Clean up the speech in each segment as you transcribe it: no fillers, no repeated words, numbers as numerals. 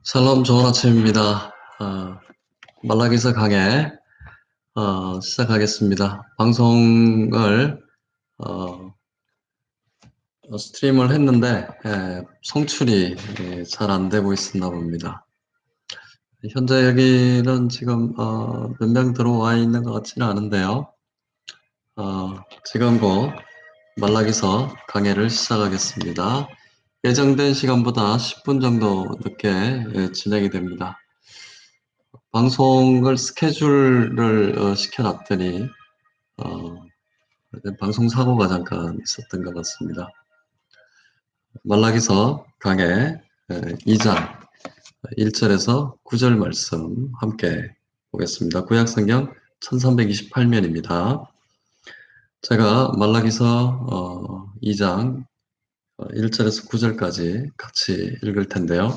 샬롬, 좋은 아침입니다. 말라기서 강해 시작하겠습니다. 방송을 스트림을 했는데 송출이 잘 안 되고 있었나 봅니다. 현재 여기는 지금 몇 명 들어와 있는 것 같지는 않은데요. 지금 곧 말라기서 강해를 시작하겠습니다. 예정된 시간보다 10분 정도 늦게 진행이 됩니다. 방송을 스케줄을 시켜놨더니 방송 사고가 잠깐 있었던 것 같습니다. 말라기서 강해 2장 1절에서 9절 말씀 함께 보겠습니다. 구약성경 1328면입니다. 제가 말라기서 2장 1절에서 9절까지 같이 읽을 텐데요.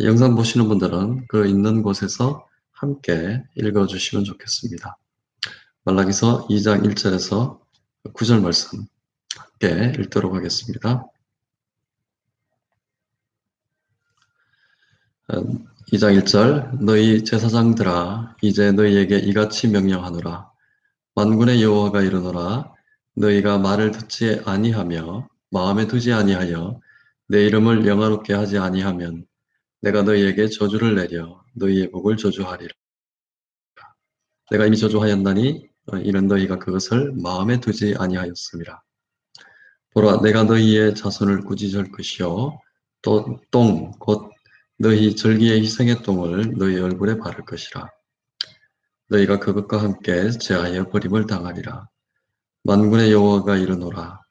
영상 보시는 분들은 그 있는 곳에서 함께 읽어주시면 좋겠습니다. 말라기서 2장 1절에서 9절 말씀 함께 읽도록 하겠습니다. 2장 1절 너희 제사장들아 이제 너희에게 이같이 명령하노라. 만군의 여호와가 이르노라. 너희가 말을 듣지 아니하며 마음에 두지 아니하여 내 이름을 영화롭게 하지 아니하면 내가 너희에게 저주를 내려 너희의 복을 저주하리라. 내가 이미 저주하였나니 이는 너희가 그것을 마음에 두지 아니하였음이라. 보라, 내가 너희의 자손을 꾸짖을 것이요 또 똥 곧 너희 절기의 희생의 똥을 너희 얼굴에 바를 것이라. 너희가 그것과 함께 제하여 버림을 당하리라. 만군의 여호와가 이르노라.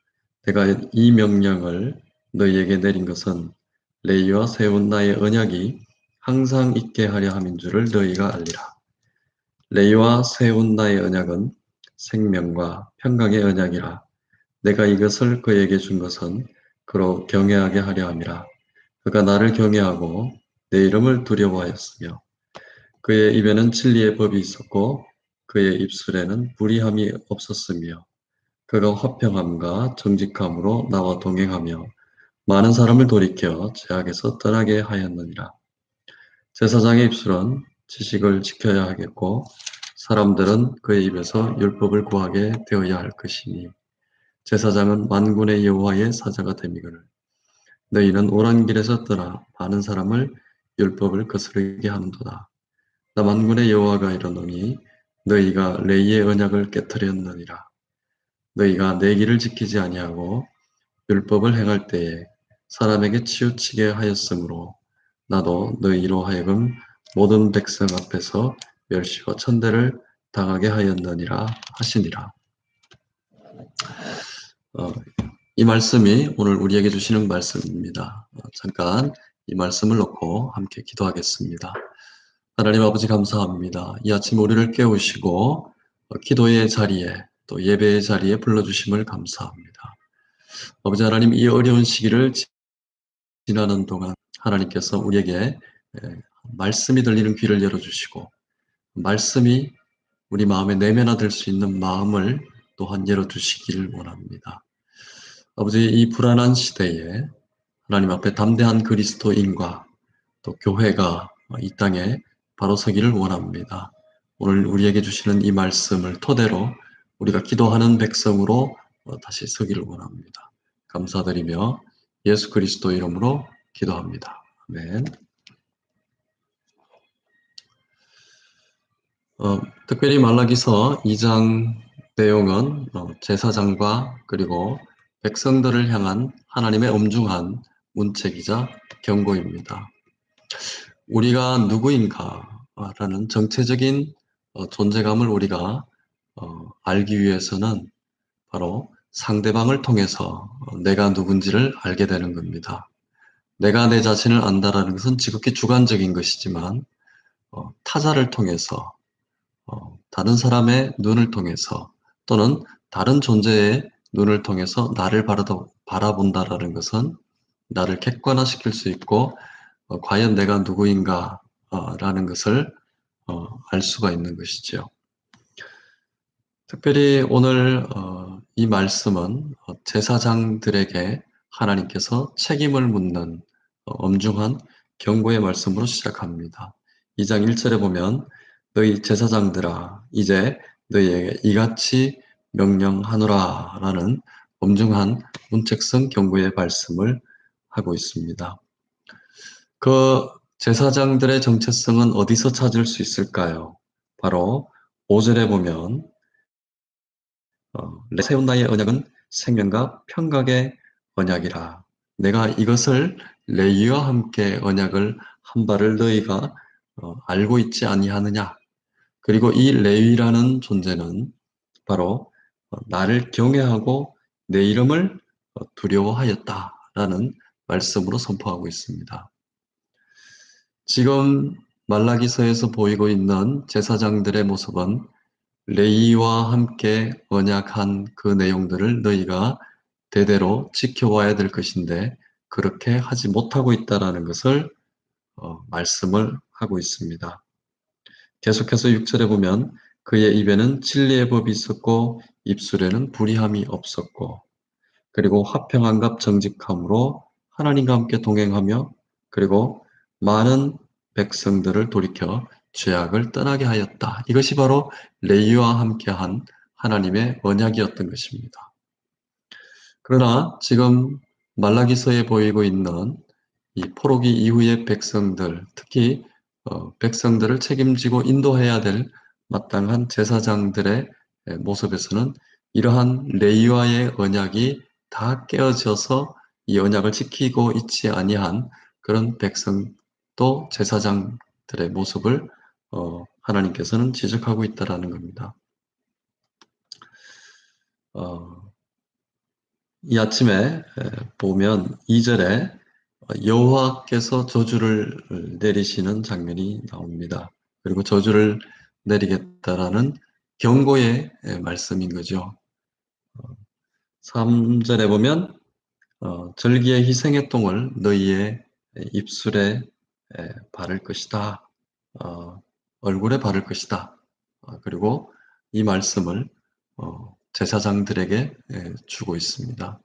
내가 이 명령을 너희에게 내린 것은 레위와 세운 나의 언약이 항상 있게 하려 함인 줄을 너희가 알리라. 레위와 세운 나의 언약은 생명과 평강의 언약이라. 내가 이것을 그에게 준 것은 그로 경외하게 하려 함이라. 그가 나를 경외하고 내 이름을 두려워하였으며 그의 입에는 진리의 법이 있었고 그의 입술에는 불의함이 없었으며 그가 화평함과 정직함으로 나와 동행하며 많은 사람을 돌이켜 죄악에서 떠나게 하였느니라. 제사장의 입술은 지식을 지켜야 하겠고 사람들은 그의 입에서 율법을 구하게 되어야 할 것이니 제사장은 만군의 여호와의 사자가 됨이거늘 너희는 옳은 길에서 떠나 많은 사람을 율법을 거스르게 하는도다. 나 만군의 여호와가 이르노니 너희가 레위의 언약을 깨뜨렸느니라. 너희가 내 길을 지키지 아니하고 율법을 행할 때에 사람에게 치우치게 하였으므로 나도 너희로 하여금 모든 백성 앞에서 멸시와 천대를 당하게 하였느니라 하시니라. 이 말씀이 오늘 우리에게 주시는 말씀입니다. 잠깐 이 말씀을 놓고 함께 기도하겠습니다. 하나님 아버지 감사합니다. 이 아침 우리를 깨우시고 기도의 자리에 또 예배의 자리에 불러주심을 감사합니다. 아버지 하나님 이 어려운 시기를 지나는 동안 하나님께서 우리에게 말씀이 들리는 귀를 열어주시고 말씀이 우리 마음에 내면화될 수 있는 마음을 또한 열어주시기를 원합니다. 아버지 이 불안한 시대에 하나님 앞에 담대한 그리스도인과 또 교회가 이 땅에 바로 서기를 원합니다. 오늘 우리에게 주시는 이 말씀을 토대로 우리가 기도하는 백성으로 다시 서기를 원합니다. 감사드리며 예수 그리스도 이름으로 기도합니다. 아멘. 특별히 말라기서 2장 내용은 제사장과 그리고 백성들을 향한 하나님의 엄중한 문책이자 경고입니다. 우리가 누구인가라는 정체적인 존재감을 우리가 알기 위해서는 바로 상대방을 통해서 내가 누군지를 알게 되는 겁니다. 내가 내 자신을 안다라는 것은 지극히 주관적인 것이지만 타자를 통해서 다른 사람의 눈을 통해서 또는 다른 존재의 눈을 통해서 나를 바라본다라는 것은 나를 객관화시킬 수 있고 과연 내가 누구인가 라는 것을 알 수가 있는 것이죠. 특별히 오늘 이 말씀은 제사장들에게 하나님께서 책임을 묻는 엄중한 경고의 말씀으로 시작합니다. 2장 1절에 보면 너희 제사장들아 이제 너희에게 이같이 명령하노라 라는 엄중한 문책성 경고의 말씀을 하고 있습니다. 그 제사장들의 정체성은 어디서 찾을 수 있을까요? 바로 5절에 보면 세운 나의 언약은 생명과 평강의 언약이라. 내가 이것을 레위와 함께 언약을 한 바를 너희가 알고 있지 아니하느냐. 그리고 이 레위라는 존재는 바로 나를 경외하고 내 이름을 두려워하였다라는 말씀으로 선포하고 있습니다. 지금 말라기서에서 보이고 있는 제사장들의 모습은 레위와 함께 언약한 그 내용들을 너희가 대대로 지켜와야 될 것인데 그렇게 하지 못하고 있다라는 것을 말씀을 하고 있습니다. 계속해서 6절에 보면 그의 입에는 진리의 법이 있었고 입술에는 불의함이 없었고 그리고 화평한갑 정직함으로 하나님과 함께 동행하며 그리고 많은 백성들을 돌이켜 죄악을 떠나게 하였다. 이것이 바로 레위와 함께한 하나님의 언약이었던 것입니다. 그러나 지금 말라기서에 보이고 있는 이 포로기 이후의 백성들, 특히 백성들을 책임지고 인도해야 될 마땅한 제사장들의 모습에서는 이러한 레위와의 언약이 다 깨어져서 이 언약을 지키고 있지 아니한 그런 백성 또 제사장들의 모습을 하나님께서는 지적하고 있다라는 겁니다. 이 아침에 보면 2절에 여호와께서 저주를 내리시는 장면이 나옵니다. 그리고 저주를 내리겠다라는 경고의 말씀인 거죠. 3절에 보면 절기의 희생의 똥을 너희의 입술에 바를 것이다. 얼굴에 바를 것이다. 그리고 이 말씀을 제사장들에게 주고 있습니다.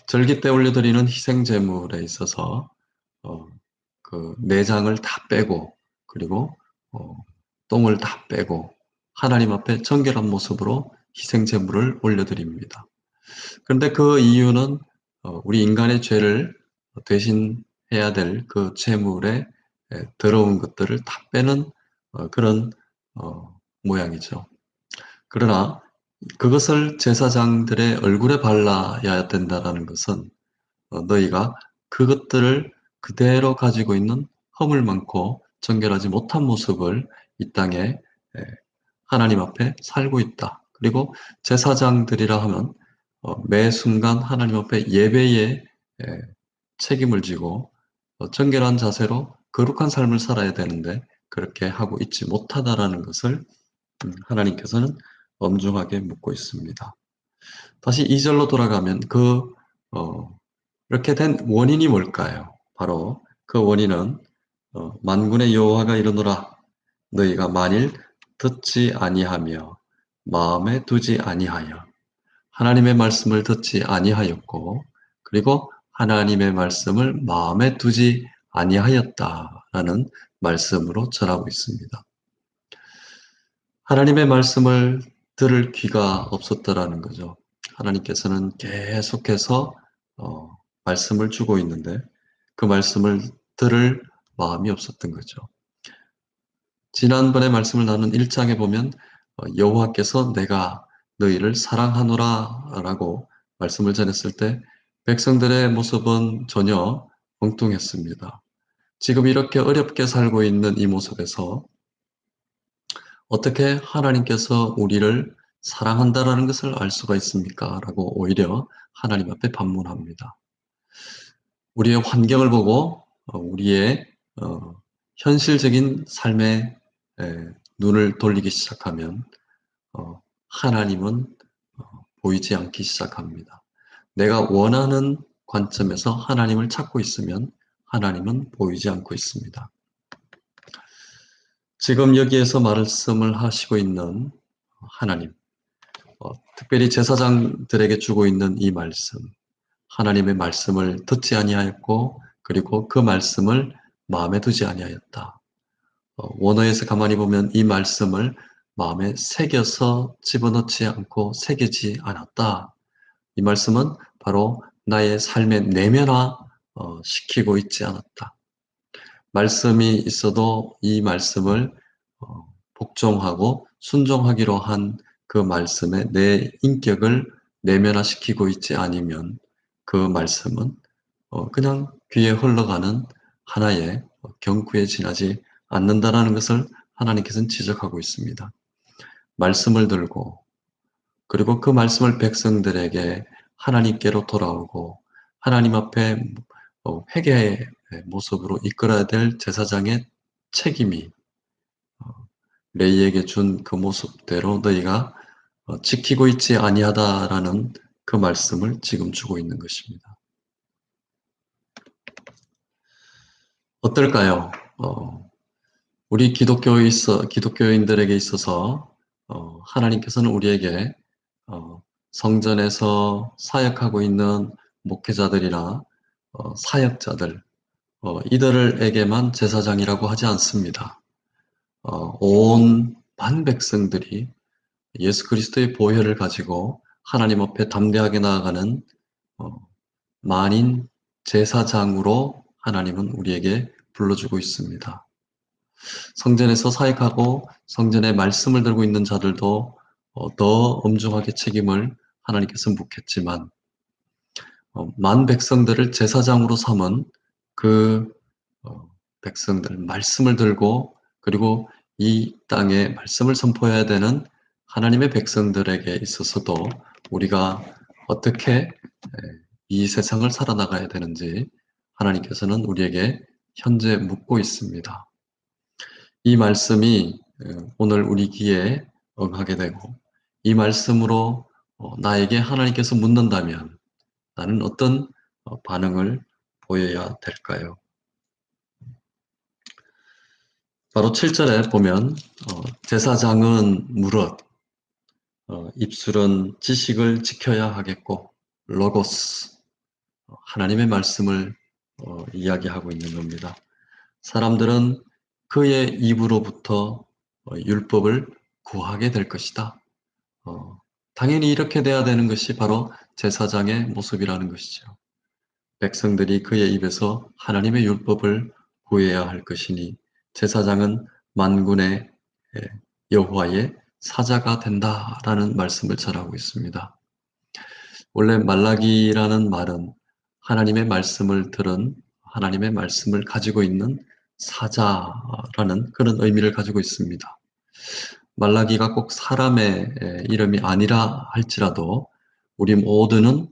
절기 때 올려드리는 희생 제물에 있어서 그 내장을 다 빼고 그리고 똥을 다 빼고 하나님 앞에 정결한 모습으로 희생 제물을 올려드립니다. 그런데 그 이유는 우리 인간의 죄를 대신해야 될 그 제물에 더러운 것들을 다 빼는 그런 모양이죠. 그러나 그것을 제사장들의 얼굴에 발라야 된다라는 것은 너희가 그것들을 그대로 가지고 있는 허물 많고 정결하지 못한 모습을 이 땅에 하나님 앞에 살고 있다. 그리고 제사장들이라 하면 매 순간 하나님 앞에 예배에 책임을 지고 정결한 자세로 거룩한 삶을 살아야 되는데 그렇게 하고 있지 못하다라는 것을 하나님께서는 엄중하게 묻고 있습니다. 다시 2절로 돌아가면 이렇게 된 원인이 뭘까요? 바로 그 원인은 만군의 여호와가 이르노라 너희가 만일 듣지 아니하며 마음에 두지 아니하여 하나님의 말씀을 듣지 아니하였고 그리고 하나님의 말씀을 마음에 두지 아니하였다라는 말씀으로 전하고 있습니다. 하나님의 말씀을 들을 귀가 없었다라는 거죠. 하나님께서는 계속해서 말씀을 주고 있는데 그 말씀을 들을 마음이 없었던 거죠. 지난번에 말씀을 나눈 1장에 보면 여호와께서 내가 너희를 사랑하노라 라고 말씀을 전했을 때 백성들의 모습은 전혀 엉뚱했습니다. 지금 이렇게 어렵게 살고 있는 이 모습에서 어떻게 하나님께서 우리를 사랑한다라는 것을 알 수가 있습니까? 라고 오히려 하나님 앞에 반문합니다. 우리의 환경을 보고 우리의 현실적인 삶에 눈을 돌리기 시작하면 하나님은 보이지 않기 시작합니다. 내가 원하는 관점에서 하나님을 찾고 있으면 하나님은 보이지 않고 있습니다. 지금 여기에서 말씀을 하시고 있는 하나님, 특별히 제사장들에게 주고 있는 이 말씀, 하나님의 말씀을 듣지 아니하였고 그리고 그 말씀을 마음에 두지 아니하였다. 원어에서 가만히 보면 이 말씀을 마음에 새겨서 집어넣지 않고 새기지 않았다. 이 말씀은 바로 나의 삶에 내면화 시키고 있지 않았다. 말씀이 있어도 이 말씀을 복종하고 순종하기로 한 그 말씀에 내 인격을 내면화시키고 있지 않으면 그 말씀은 그냥 귀에 흘러가는 하나의 경구에 지나지 않는다라는 것을 하나님께서는 지적하고 있습니다. 말씀을 들고 그리고 그 말씀을 백성들에게 하나님께로 돌아오고 하나님 앞에 회개의 모습으로 이끌어야 될 제사장의 책임이 레이에게 준 그 모습대로 너희가 지키고 있지 아니하다라는 그 말씀을 지금 주고 있는 것입니다. 어떨까요? 우리 기독교인들에게 있어서 하나님께서는 우리에게 성전에서 사역하고 있는 목회자들이나 사역자들 이들에게만 제사장이라고 하지 않습니다. 온 반백성들이 예수 그리스도의 보혈을 가지고 하나님 앞에 담대하게 나아가는 어, 만인 제사장으로 하나님은 우리에게 불러주고 있습니다. 성전에서 사역하고 성전의 말씀을 들고 있는 자들도 더 엄중하게 책임을 하나님께서 묻겠지만 만 백성들을 제사장으로 삼은 그 백성들 말씀을 들고 그리고 이 땅에 말씀을 선포해야 되는 하나님의 백성들에게 있어서도 우리가 어떻게 이 세상을 살아나가야 되는지 하나님께서는 우리에게 현재 묻고 있습니다. 이 말씀이 오늘 우리 귀에 응하게 되고 이 말씀으로 나에게 하나님께서 묻는다면 나는 어떤 반응을 보여야 될까요? 바로 7절에 보면 제사장은 무릇 입술은 지식을 지켜야 하겠고 로고스 하나님의 말씀을 이야기하고 있는 겁니다. 사람들은 그의 입으로부터 율법을 구하게 될 것이다. 당연히 이렇게 돼야 되는 것이 바로 제사장의 모습이라는 것이죠. 백성들이 그의 입에서 하나님의 율법을 구해야 할 것이니 제사장은 만군의 여호와의 사자가 된다라는 말씀을 전하고 있습니다. 원래 말라기라는 말은 하나님의 말씀을 들은 하나님의 말씀을 가지고 있는 사자라는 그런 의미를 가지고 있습니다. 말라기가 꼭 사람의 이름이 아니라 할지라도 우리 모두는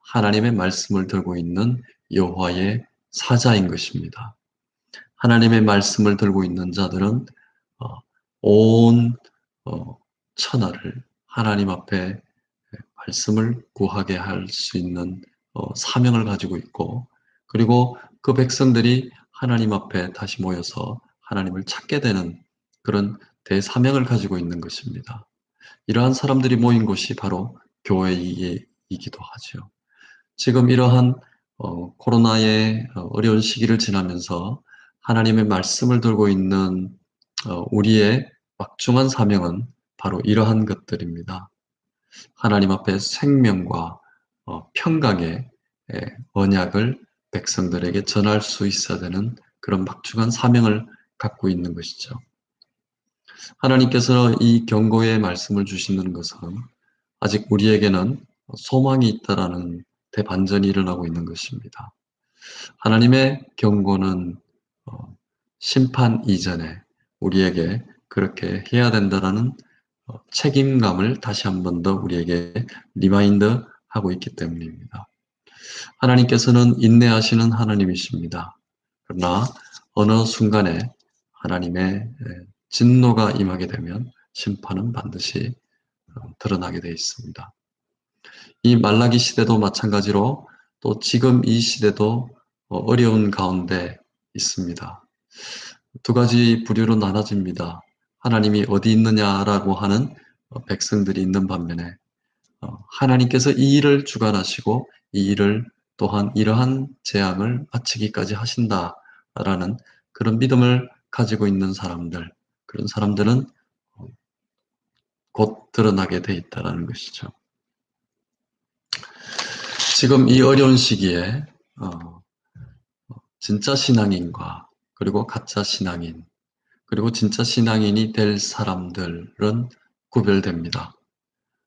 하나님의 말씀을 들고 있는 여호와의 사자인 것입니다. 하나님의 말씀을 들고 있는 자들은 어, 온 천하를 하나님 앞에 말씀을 구하게 할 수 있는 사명을 가지고 있고 그리고 그 백성들이 하나님 앞에 다시 모여서 하나님을 찾게 되는 그런 대사명을 가지고 있는 것입니다. 이러한 사람들이 모인 곳이 바로 교회이기도 하죠. 지금 이러한 코로나의 어려운 시기를 지나면서 하나님의 말씀을 들고 있는 우리의 막중한 사명은 바로 이러한 것들입니다. 하나님 앞에 생명과 평강의 언약을 백성들에게 전할 수 있어야 되는 그런 막중한 사명을 갖고 있는 것이죠. 하나님께서 이 경고의 말씀을 주시는 것은 아직 우리에게는 소망이 있다라는 대반전이 일어나고 있는 것입니다. 하나님의 경고는 심판 이전에 우리에게 그렇게 해야 된다라는 책임감을 다시 한 번 더 우리에게 리마인드 하고 있기 때문입니다. 하나님께서는 인내하시는 하나님이십니다. 그러나 어느 순간에 하나님의 진노가 임하게 되면 심판은 반드시 드러나게 되어 있습니다. 이 말라기 시대도 마찬가지로 또 지금 이 시대도 어려운 가운데 있습니다. 두 가지 부류로 나눠집니다. 하나님이 어디 있느냐라고 하는 백성들이 있는 반면에 하나님께서 이 일을 주관하시고 이 일을 또한 이러한 재앙을 마치기까지 하신다라는 그런 믿음을 가지고 있는 사람들, 그런 사람들은 곧 드러나게 돼 있다라는 것이죠. 지금 이 어려운 시기에 진짜 신앙인과 그리고 가짜 신앙인, 그리고 진짜 신앙인이 될 사람들은 구별됩니다.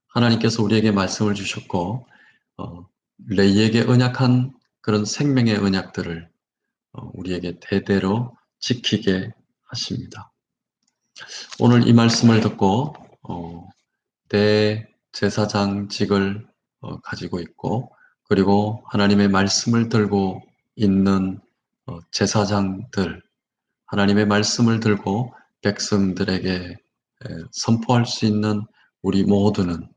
하나님께서 우리에게 말씀을 주셨고 레이에게 언약한 그런 생명의 언약들을 우리에게 대대로 지키게 하십니다. 오늘 이 말씀을 듣고 대제사장직을 가지고 있고 그리고 하나님의 말씀을 들고 있는 제사장들, 하나님의 말씀을 들고 백성들에게 선포할 수 있는 우리 모두는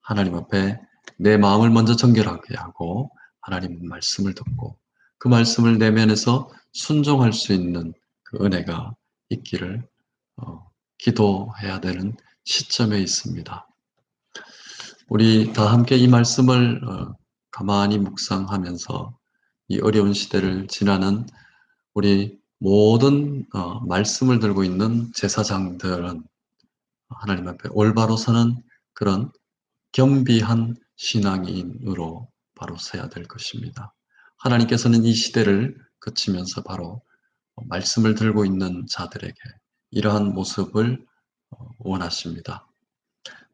하나님 앞에 내 마음을 먼저 정결하게 하고 하나님 말씀을 듣고 그 말씀을 내면에서 순종할 수 있는 그 은혜가 있기를 기도해야 되는 시점에 있습니다. 우리 다 함께 이 말씀을 가만히 묵상하면서 이 어려운 시대를 지나는 우리 모든 말씀을 들고 있는 제사장들은 하나님 앞에 올바로 서는 그런 겸비한 신앙인으로 바로 서야 될 것입니다. 하나님께서는 이 시대를 거치면서 바로 말씀을 들고 있는 자들에게 이러한 모습을 원하십니다.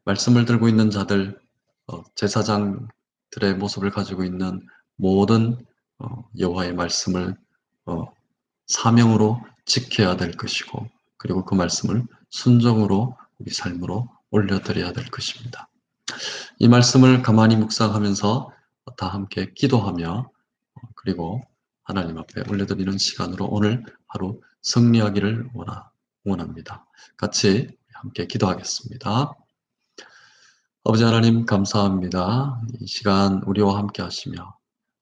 말씀을 들고 있는 자들, 제사장들의 모습을 가지고 있는 모든 여호와의 말씀을 사명으로 지켜야 될 것이고 그리고 그 말씀을 순종으로 우리 삶으로 올려드려야 될 것입니다. 이 말씀을 가만히 묵상하면서 다 함께 기도하며 그리고 하나님 앞에 올려드리는 시간으로 오늘 하루 승리하기를 원합니다. 같이 함께 기도하겠습니다. 아버지 하나님 감사합니다. 이 시간 우리와 함께 하시며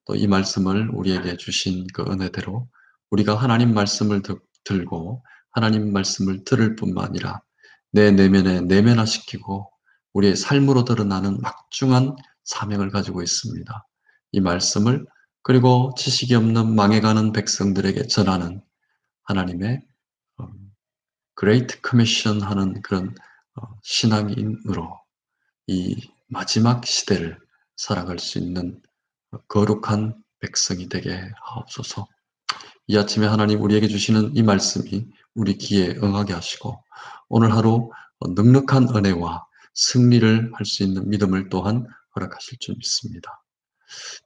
또 이 말씀을 우리에게 주신 그 은혜대로 우리가 하나님 말씀을 들고 하나님 말씀을 들을 뿐만 아니라 내 내면에 내면화시키고 우리의 삶으로 드러나는 막중한 사명을 가지고 있습니다. 이 말씀을 그리고 지식이 없는 망해가는 백성들에게 전하는 하나님의 그레이트 커미션 하는 그런 신앙인으로 이 마지막 시대를 살아갈 수 있는 거룩한 백성이 되게 하옵소서. 이 아침에 하나님 우리에게 주시는 이 말씀이 우리 귀에 응하게 하시고 오늘 하루 넉넉한 은혜와 승리를 할 수 있는 믿음을 또한 허락하실 줄 믿습니다.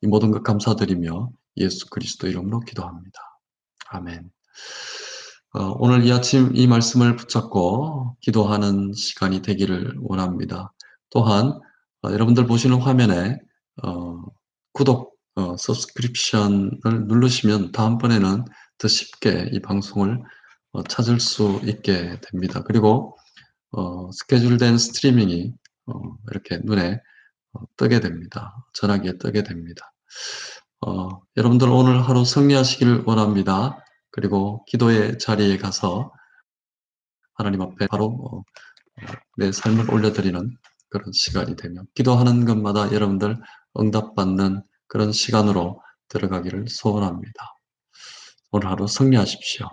이 모든 것 감사드리며 예수 그리스도 이름으로 기도합니다. 아멘. 오늘 이 아침 이 말씀을 붙잡고 기도하는 시간이 되기를 원합니다. 또한 여러분들 보시는 화면에 구독, 서브스크립션을 누르시면 다음번에는 더 쉽게 이 방송을 찾을 수 있게 됩니다. 그리고 스케줄된 스트리밍이 이렇게 눈에 뜨게 됩니다. 전화기에 뜨게 됩니다. 여러분들 오늘 하루 승리하시기를 원합니다. 그리고 기도의 자리에 가서 하나님 앞에 바로 내 삶을 올려드리는 그런 시간이 되며 기도하는 것마다 여러분들 응답받는 그런 시간으로 들어가기를 소원합니다. 오늘 하루 승리하십시오.